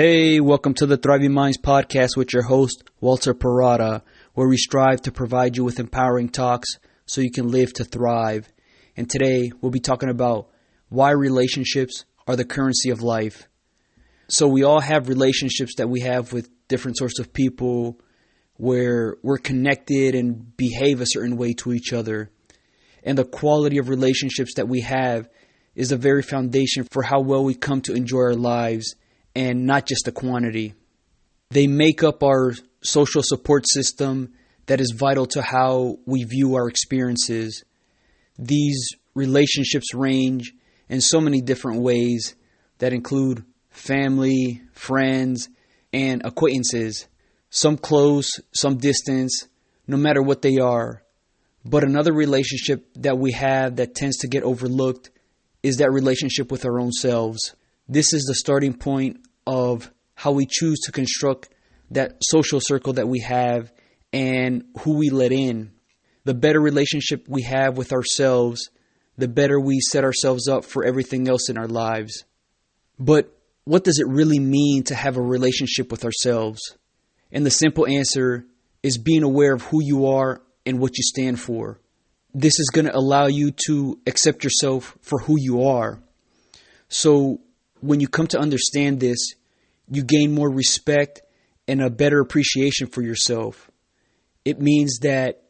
Hey, welcome to the Thriving Minds podcast with your host, Walter Parada, where we strive to provide you with empowering talks so you can live to thrive. And today we'll be talking about why relationships are the currency of life. So we all have relationships that we have with different sorts of people where we're connected and behave a certain way to each other. And the quality of relationships that we have is the very foundation for how well we come to enjoy our lives, and not just the quantity. They make up our social support system that is vital to how we view our experiences. These relationships range in so many different ways that include family, friends, and acquaintances. Some close, some distance, no matter what they are. But another relationship that we have that tends to get overlooked is that relationship with our own selves. This is the starting point of how we choose to construct that social circle that we have and who we let in. The better relationship we have with ourselves, the better we set ourselves up for everything else in our lives. But what does it really mean to have a relationship with ourselves? And the simple answer is being aware of who you are and what you stand for. This is going to allow you to accept yourself for who you are. So when you come to understand this, you gain more respect and a better appreciation for yourself. It means that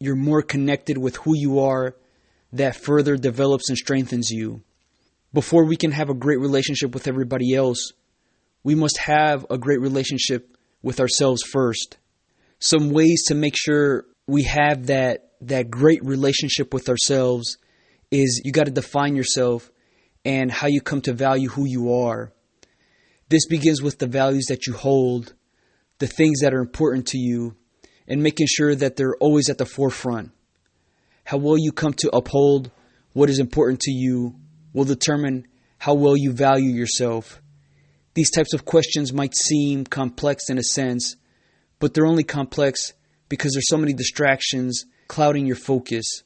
you're more connected with who you are, that further develops and strengthens you. Before we can have a great relationship with everybody else, we must have a great relationship with ourselves first. Some ways to make sure we have that great relationship with ourselves is you got to define yourself and how you come to value who you are. This begins with the values that you hold, the things that are important to you, and making sure that they're always at the forefront. How well you come to uphold what is important to you will determine how well you value yourself. These types of questions might seem complex in a sense, but they're only complex because there's so many distractions clouding your focus.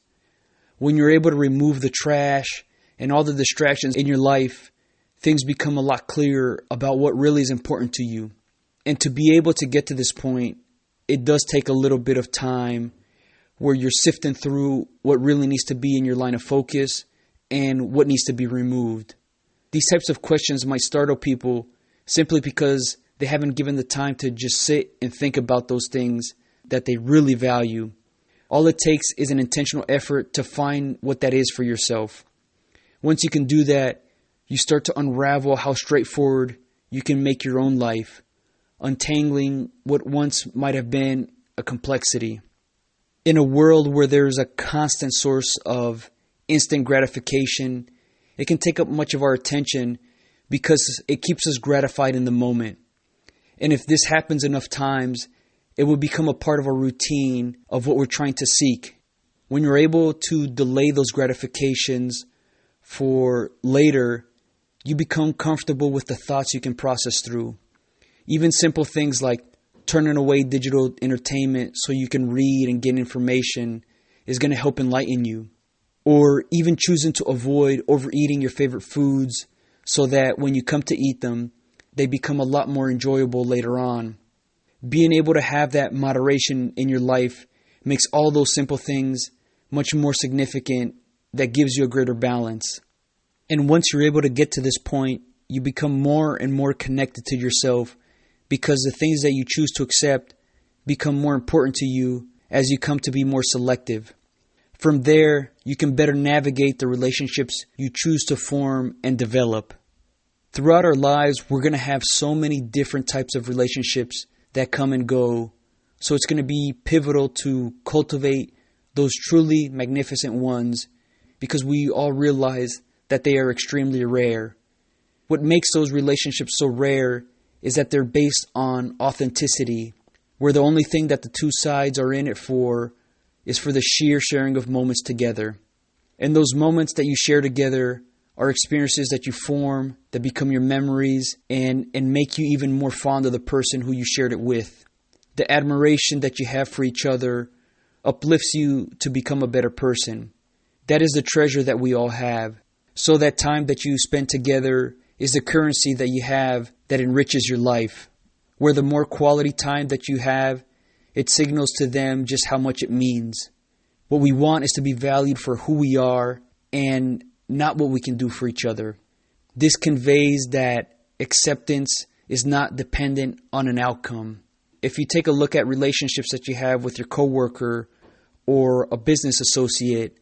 When you're able to remove the trash and all the distractions in your life, things become a lot clearer about what really is important to you. And to be able to get to this point, it does take a little bit of time where you're sifting through what really needs to be in your line of focus and what needs to be removed. These types of questions might startle people simply because they haven't given the time to just sit and think about those things that they really value. All it takes is an intentional effort to find what that is for yourself. Once you can do that, you start to unravel how straightforward you can make your own life, untangling what once might have been a complexity. In a world where there's a constant source of instant gratification, it can take up much of our attention because it keeps us gratified in the moment. And if this happens enough times, it will become a part of our routine of what we're trying to seek. When you're able to delay those gratifications for later, you become comfortable with the thoughts you can process through. Even simple things like turning away digital entertainment so you can read and get information is going to help enlighten you. Or even choosing to avoid overeating your favorite foods so that when you come to eat them, they become a lot more enjoyable later on. Being able to have that moderation in your life makes all those simple things much more significant. That gives you a greater balance. And once you're able to get to this point, you become more and more connected to yourself because the things that you choose to accept become more important to you as you come to be more selective. From there, you can better navigate the relationships you choose to form and develop. Throughout our lives, we're going to have so many different types of relationships that come and go. So it's going to be pivotal to cultivate those truly magnificent ones because we all realize that they are extremely rare. What makes those relationships so rare is that they're based on authenticity, where the only thing that the two sides are in it for is for the sheer sharing of moments together. And those moments that you share together are experiences that you form, that become your memories, and make you even more fond of the person who you shared it with. The admiration that you have for each other uplifts you to become a better person. That is the treasure that we all have. So that time that you spend together is the currency that you have that enriches your life. Where the more quality time that you have, it signals to them just how much it means. What we want is to be valued for who we are and not what we can do for each other. This conveys that acceptance is not dependent on an outcome. If you take a look at relationships that you have with your coworker or a business associate,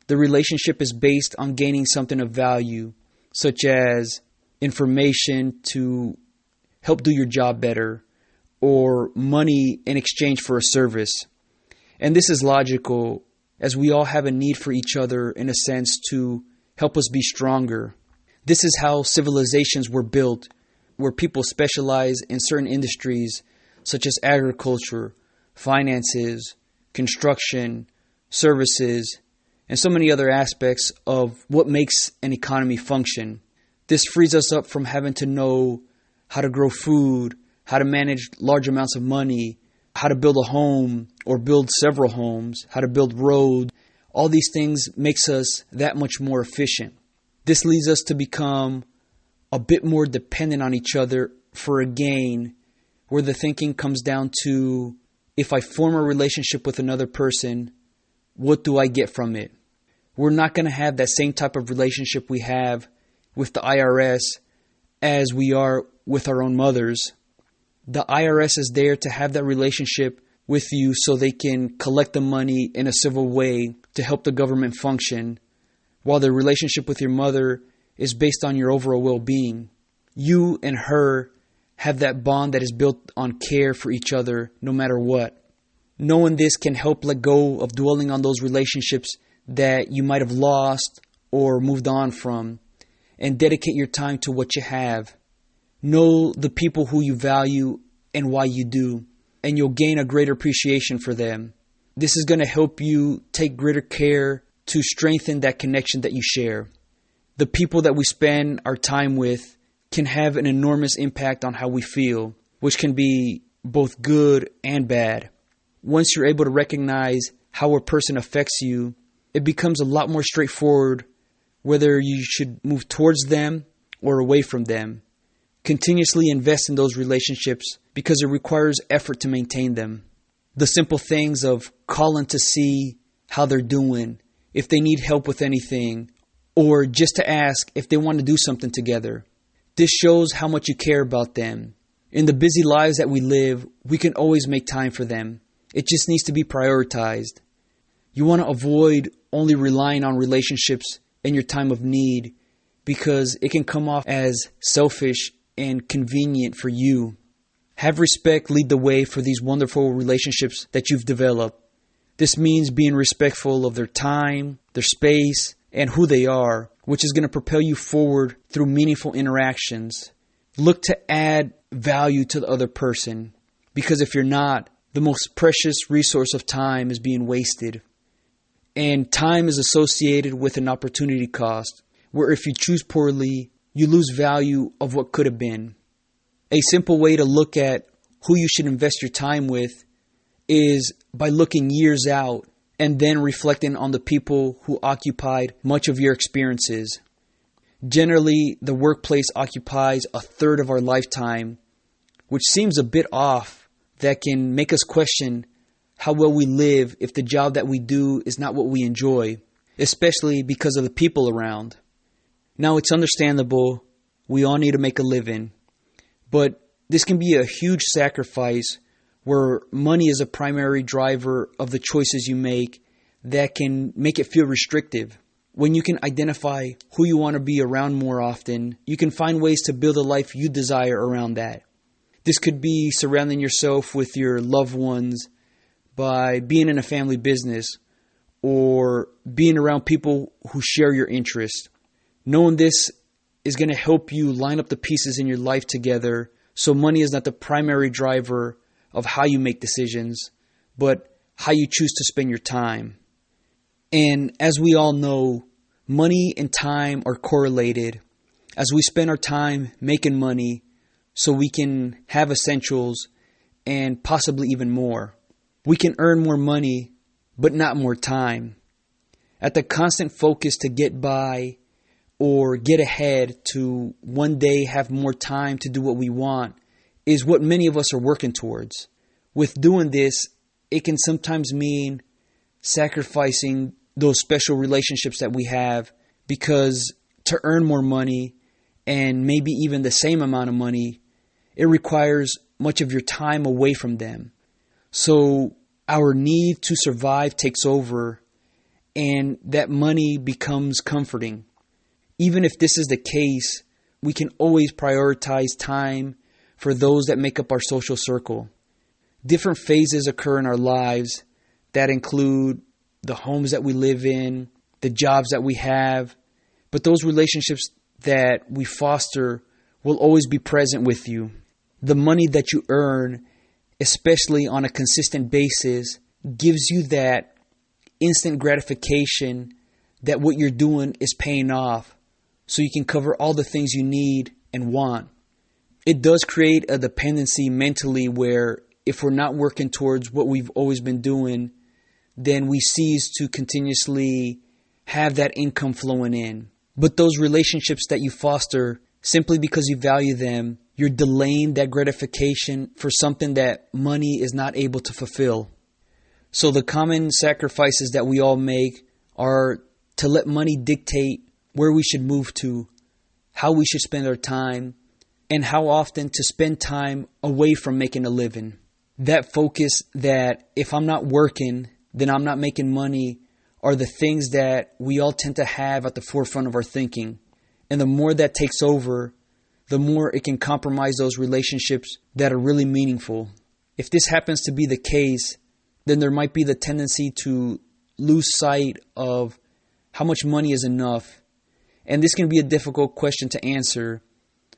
the relationship is based on gaining something of value, such as information to help do your job better, or money in exchange for a service. And this is logical, as we all have a need for each other in a sense to help us be stronger. This is how civilizations were built, where people specialize in certain industries such as agriculture, finances, construction, services, and so many other aspects of what makes an economy function. This frees us up from having to know how to grow food, how to manage large amounts of money, how to build a home or build several homes, how to build roads. All these things makes us that much more efficient. This leads us to become a bit more dependent on each other for a gain, where the thinking comes down to, if I form a relationship with another person, what do I get from it? We're not going to have that same type of relationship we have with the IRS as we are with our own mothers. The IRS is there to have that relationship with you so they can collect the money in a civil way to help the government function, while the relationship with your mother is based on your overall well-being. You and her have that bond that is built on care for each other no matter what. Knowing this can help let go of dwelling on those relationships that you might have lost or moved on from, and dedicate your time to what you have. Know the people who you value and why you do, and you'll gain a greater appreciation for them. This is going to help you take greater care to strengthen that connection that you share. The people that we spend our time with can have an enormous impact on how we feel, which can be both good and bad. Once you're able to recognize how a person affects you, it becomes a lot more straightforward whether you should move towards them or away from them. Continuously invest in those relationships because it requires effort to maintain them. The simple things of calling to see how they're doing, if they need help with anything, or just to ask if they want to do something together. This shows how much you care about them. In the busy lives that we live, we can always make time for them. It just needs to be prioritized. You want to avoid only relying on relationships in your time of need because it can come off as selfish and convenient for you. Have respect lead the way for these wonderful relationships that you've developed. This means being respectful of their time, their space, and who they are, which is going to propel you forward through meaningful interactions. Look to add value to the other person, because if you're not, the most precious resource of time is being wasted. And time is associated with an opportunity cost, where if you choose poorly, you lose value of what could have been. A simple way to look at who you should invest your time with is by looking years out and then reflecting on the people who occupied much of your experiences. Generally, the workplace occupies a third of our lifetime, which seems a bit off. That can make us question how well we live if the job that we do is not what we enjoy, especially because of the people around. Now, it's understandable. We all need to make a living. But this can be a huge sacrifice where money is a primary driver of the choices you make that can make it feel restrictive. When you can identify who you want to be around more often, you can find ways to build a life you desire around that. This could be surrounding yourself with your loved ones by being in a family business or being around people who share your interests. Knowing this is going to help you line up the pieces in your life together so money is not the primary driver of how you make decisions, but how you choose to spend your time. And as we all know, money and time are correlated. As we spend our time making money so we can have essentials and possibly even more, we can earn more money, but not more time. At the constant focus to get by or get ahead to one day have more time to do what we want is what many of us are working towards. With doing this, it can sometimes mean sacrificing those special relationships that we have, because to earn more money and maybe even the same amount of money, it requires much of your time away from them. So our need to survive takes over, and that money becomes comforting. Even if this is the case, we can always prioritize time for those that make up our social circle. Different phases occur in our lives that include the homes that we live in, the jobs that we have, but those relationships that we foster will always be present with you. The money that you earn, especially on a consistent basis, gives you that instant gratification that what you're doing is paying off, so you can cover all the things you need and want. It does create a dependency mentally where if we're not working towards what we've always been doing, then we cease to continuously have that income flowing in. But those relationships that you foster, simply because you value them, you're delaying that gratification for something that money is not able to fulfill. So the common sacrifices that we all make are to let money dictate where we should move to, how we should spend our time, and how often to spend time away from making a living. That focus that if I'm not working, then I'm not making money are the things that we all tend to have at the forefront of our thinking. And the more that takes over, the more it can compromise those relationships that are really meaningful. If this happens to be the case, then there might be the tendency to lose sight of how much money is enough. And this can be a difficult question to answer,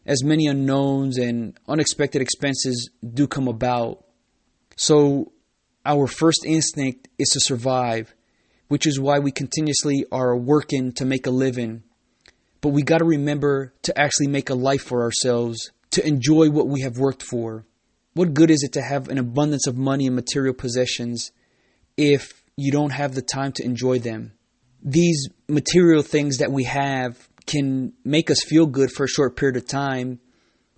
as many unknowns and unexpected expenses do come about. So our first instinct is to survive, which is why we continuously are working to make a living. But we got to remember to actually make a life for ourselves, to enjoy what we have worked for. What good is it to have an abundance of money and material possessions if you don't have the time to enjoy them? These material things that we have can make us feel good for a short period of time,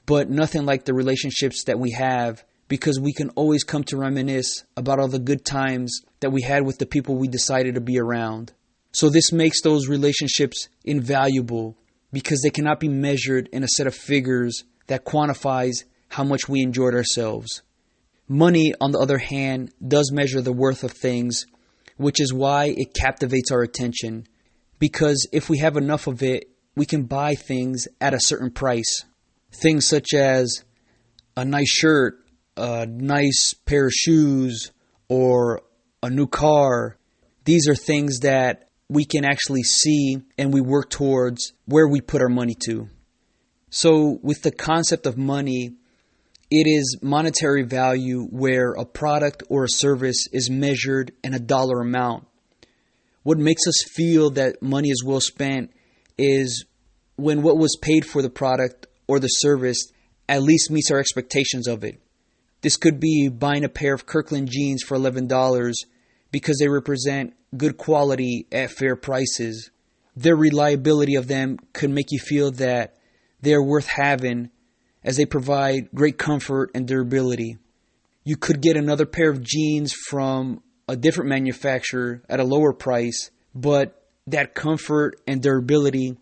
but nothing like the relationships that we have, because we can always come to reminisce about all the good times that we had with the people we decided to be around. So this makes those relationships invaluable because they cannot be measured in a set of figures that quantifies how much we enjoyed ourselves. Money, on the other hand, does measure the worth of things, which is why it captivates our attention. Because if we have enough of it, we can buy things at a certain price. Things such as a nice shirt, a nice pair of shoes, or a new car. These are things that we can actually see and we work towards where we put our money to. So with the concept of money, it is monetary value where a product or a service is measured in a dollar amount. What makes us feel that money is well spent is when what was paid for the product or the service at least meets our expectations of it. This could be buying a pair of Kirkland jeans for $11 because they represent good quality at fair prices. Their reliability of them could make you feel that they are worth having, as they provide great comfort and durability. You could get another pair of jeans from a different manufacturer at a lower price, but that comfort and durability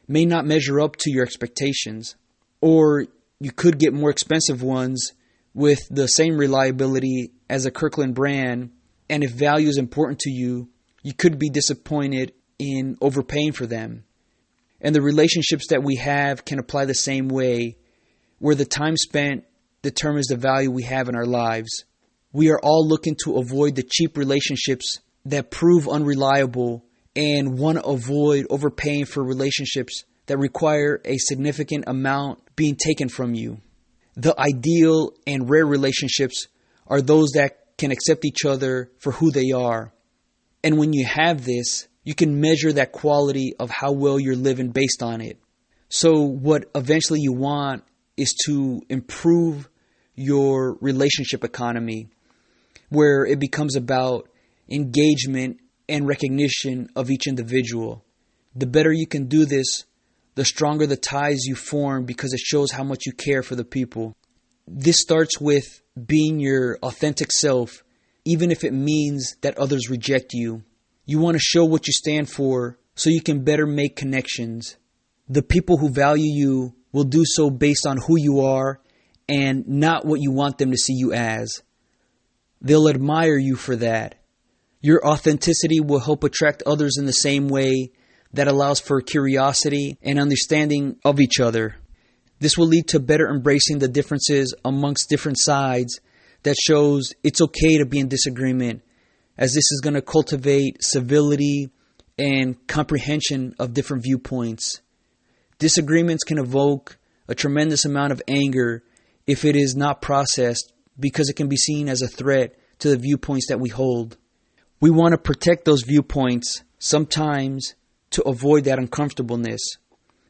may not measure up to your expectations. Or you could get more expensive ones with the same reliability as a Kirkland brand, and if value is important to you, you could be disappointed in overpaying for them. And the relationships that we have can apply the same way, where the time spent determines the value we have in our lives. We are all looking to avoid the cheap relationships that prove unreliable and want to avoid overpaying for relationships that require a significant amount being taken from you. The ideal and rare relationships are those that can accept each other for who they are. And when you have this, you can measure that quality of how well you're living based on it. So what eventually you want is to improve your relationship economy, where it becomes about engagement and recognition of each individual. The better you can do this, the stronger the ties you form because it shows how much you care for the people. This starts with being your authentic self, even if it means that others reject you. You want to show what you stand for so you can better make connections. The people who value you will do so based on who you are and not what you want them to see you as. They'll admire you for that. Your authenticity will help attract others in the same way that allows for curiosity and understanding of each other. This will lead to better embracing the differences amongst different sides that shows it's okay to be in disagreement, as this is going to cultivate civility and comprehension of different viewpoints. Disagreements can evoke a tremendous amount of anger if it is not processed, because it can be seen as a threat to the viewpoints that we hold. We want to protect those viewpoints sometimes to avoid that uncomfortableness.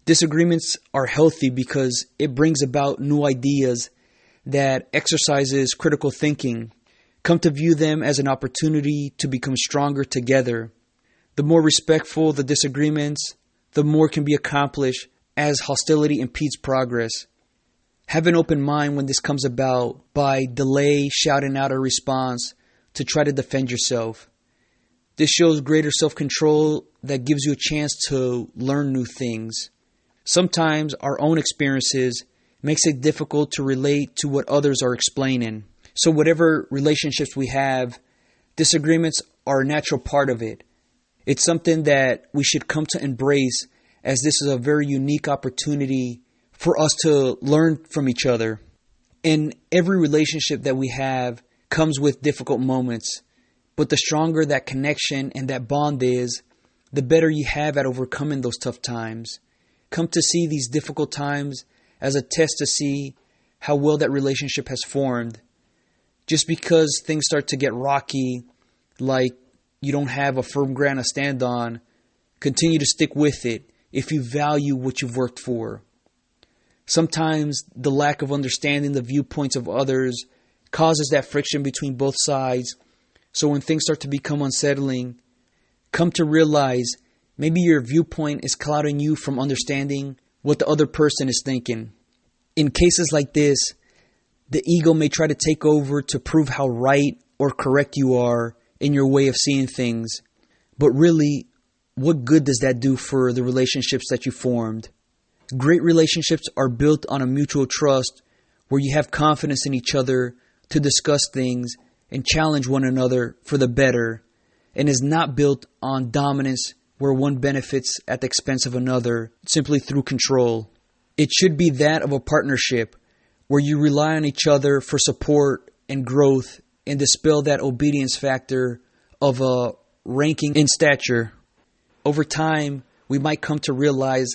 Disagreements are healthy because it brings about new ideas that exercises critical thinking. Come to view them as an opportunity to become stronger together. The more respectful the disagreements, the more can be accomplished, as hostility impedes progress. Have an open mind when this comes about by delay shouting out a response to try to defend yourself. This shows greater self-control that gives you a chance to learn new things. Sometimes our own experiences makes it difficult to relate to what others are explaining. So whatever relationships we have, disagreements are a natural part of it. It's something that we should come to embrace, as this is a very unique opportunity for us to learn from each other. And every relationship that we have comes with difficult moments. But the stronger that connection and that bond is, the better you have at overcoming those tough times. Come to see these difficult times as a test to see how well that relationship has formed. Just because things start to get rocky, like you don't have a firm ground to stand on, continue to stick with it if you value what you've worked for. Sometimes the lack of understanding the viewpoints of others causes that friction between both sides. So when things start to become unsettling, come to realize maybe your viewpoint is clouding you from understanding what the other person is thinking. In cases like this, the ego may try to take over to prove how right or correct you are in your way of seeing things. But really, what good does that do for the relationships that you formed? Great relationships are built on a mutual trust where you have confidence in each other to discuss things and challenge one another for the better, and is not built on dominance where one benefits at the expense of another simply through control. It should be that of a partnership where you rely on each other for support and growth and dispel that obedience factor of a ranking in stature. Over time, we might come to realize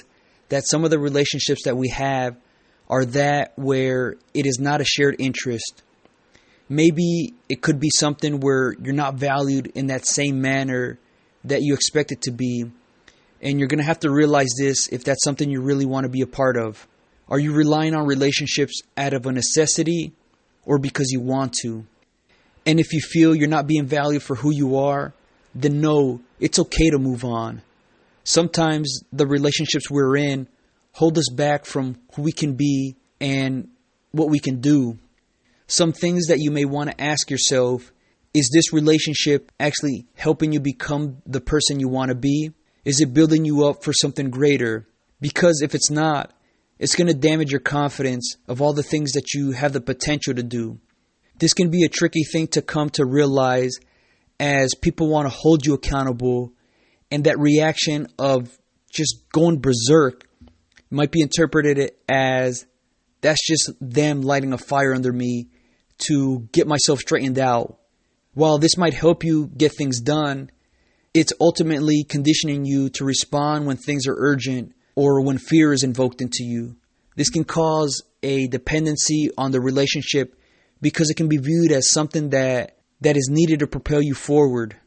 that some of the relationships that we have are that where it is not a shared interest. Maybe it could be something where you're not valued in that same manner that you expect it to be. And you're going to have to realize this if that's something you really want to be a part of. Are you relying on relationships out of a necessity or because you want to? And if you feel you're not being valued for who you are, then know it's okay to move on. Sometimes the relationships we're in hold us back from who we can be and what we can do. Some things that you may want to ask yourself: is this relationship actually helping you become the person you want to be? Is it building you up for something greater? Because if it's not, it's going to damage your confidence of all the things that you have the potential to do. This can be a tricky thing to come to realize, as people want to hold you accountable, and that reaction of just going berserk might be interpreted as that's just them lighting a fire under me to get myself straightened out. While this might help you get things done, it's ultimately conditioning you to respond when things are urgent or when fear is invoked into you. This can cause a dependency on the relationship because it can be viewed as something that is needed to propel you forward.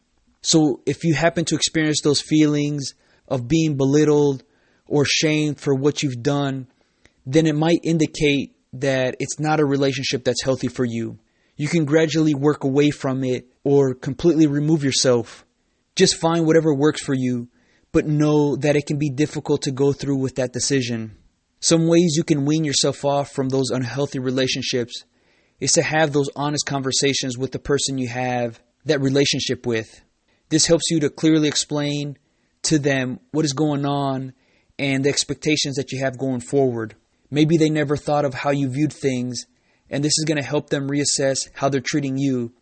So if you happen to experience those feelings of being belittled or shamed for what you've done, then it might indicate that it's not a relationship that's healthy for you. You can gradually work away from it or completely remove yourself. Just find whatever works for you, but know that it can be difficult to go through with that decision. Some ways you can wean yourself off from those unhealthy relationships is to have those honest conversations with the person you have that relationship with. This helps you to clearly explain to them what is going on and the expectations that you have going forward. Maybe they never thought of how you viewed things, and this is going to help them reassess how they're treating you.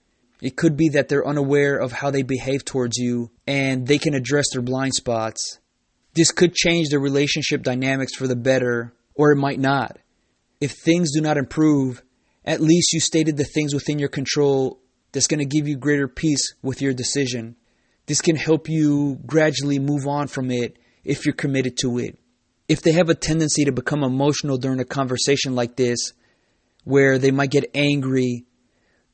It could be that they're unaware of how they behave towards you, and they can address their blind spots. This could change the relationship dynamics for the better, or it might not. If things do not improve, at least you stated the things within your control that's going to give you greater peace with your decision. This can help you gradually move on from it if you're committed to it. If they have a tendency to become emotional during a conversation like this, where they might get angry,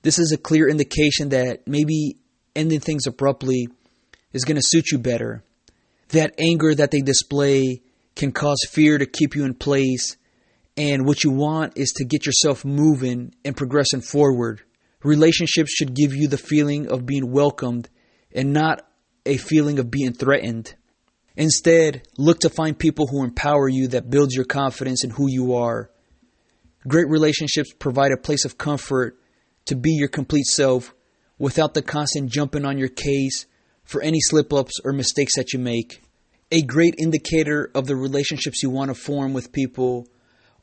this is a clear indication that maybe ending things abruptly is going to suit you better. That anger that they display can cause fear to keep you in place, and what you want is to get yourself moving and progressing forward. Relationships should give you the feeling of being welcomed and not a feeling of being threatened. Instead, look to find people who empower you, that builds your confidence in who you are. Great relationships provide a place of comfort to be your complete self without the constant jumping on your case for any slip-ups or mistakes that you make. A great indicator of the relationships you want to form with people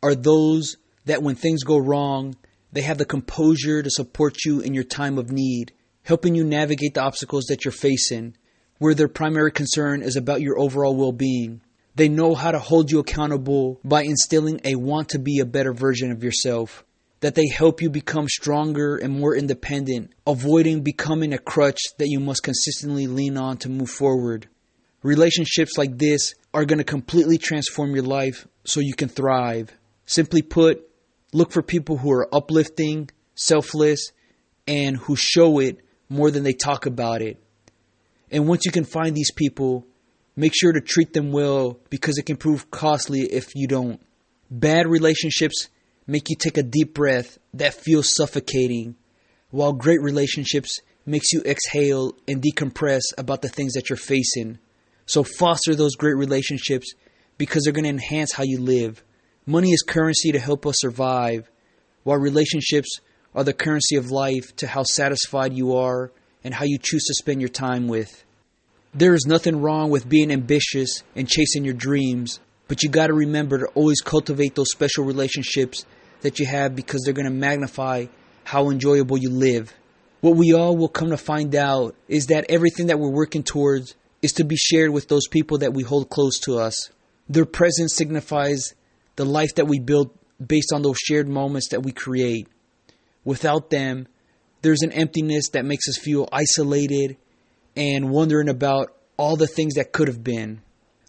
are those that when things go wrong, they have the composure to support you in your time of need, helping you navigate the obstacles that you're facing, where their primary concern is about your overall well-being. They know how to hold you accountable by instilling a want to be a better version of yourself, that they help you become stronger and more independent, avoiding becoming a crutch that you must consistently lean on to move forward. Relationships like this are going to completely transform your life so you can thrive. Simply put, look for people who are uplifting, selfless, and who show it more than they talk about it. And once you can find these people, make sure to treat them well, because it can prove costly if you don't. Bad relationships make you take a deep breath that feels suffocating, while great relationships makes you exhale and decompress about the things that you're facing. So foster those great relationships, because they're going to enhance how you live. Money is currency to help us survive, while relationships are the currency of life to how satisfied you are and how you choose to spend your time with. There is nothing wrong with being ambitious and chasing your dreams, but you got to remember to always cultivate those special relationships that you have, because they're going to magnify how enjoyable you live. What we all will come to find out is that everything that we're working towards is to be shared with those people that we hold close to us. Their presence signifies the life that we build based on those shared moments that we create. Without them, there's an emptiness that makes us feel isolated and wondering about all the things that could have been.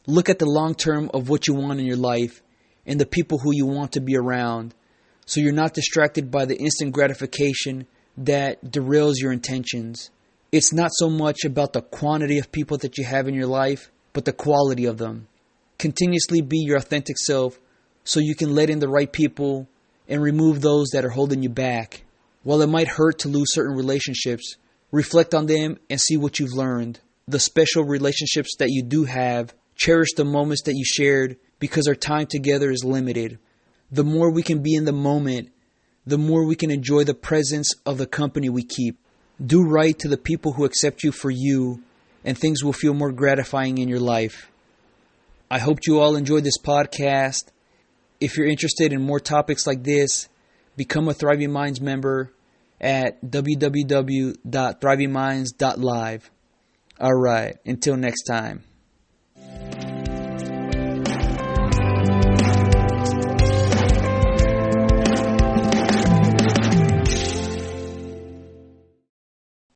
Look at the long term of what you want in your life and the people who you want to be around, so you're not distracted by the instant gratification that derails your intentions. It's not so much about the quantity of people that you have in your life, but the quality of them. Continuously be your authentic self so you can let in the right people and remove those that are holding you back. While it might hurt to lose certain relationships, reflect on them and see what you've learned. The special relationships that you do have, cherish the moments that you shared, because our time together is limited. The more we can be in the moment, the more we can enjoy the presence of the company we keep. Do right to the people who accept you for you, and things will feel more gratifying in your life. I hope you all enjoyed this podcast. If you're interested in more topics like this, become a Thriving Minds member at www.thrivingminds.live. All right, until next time.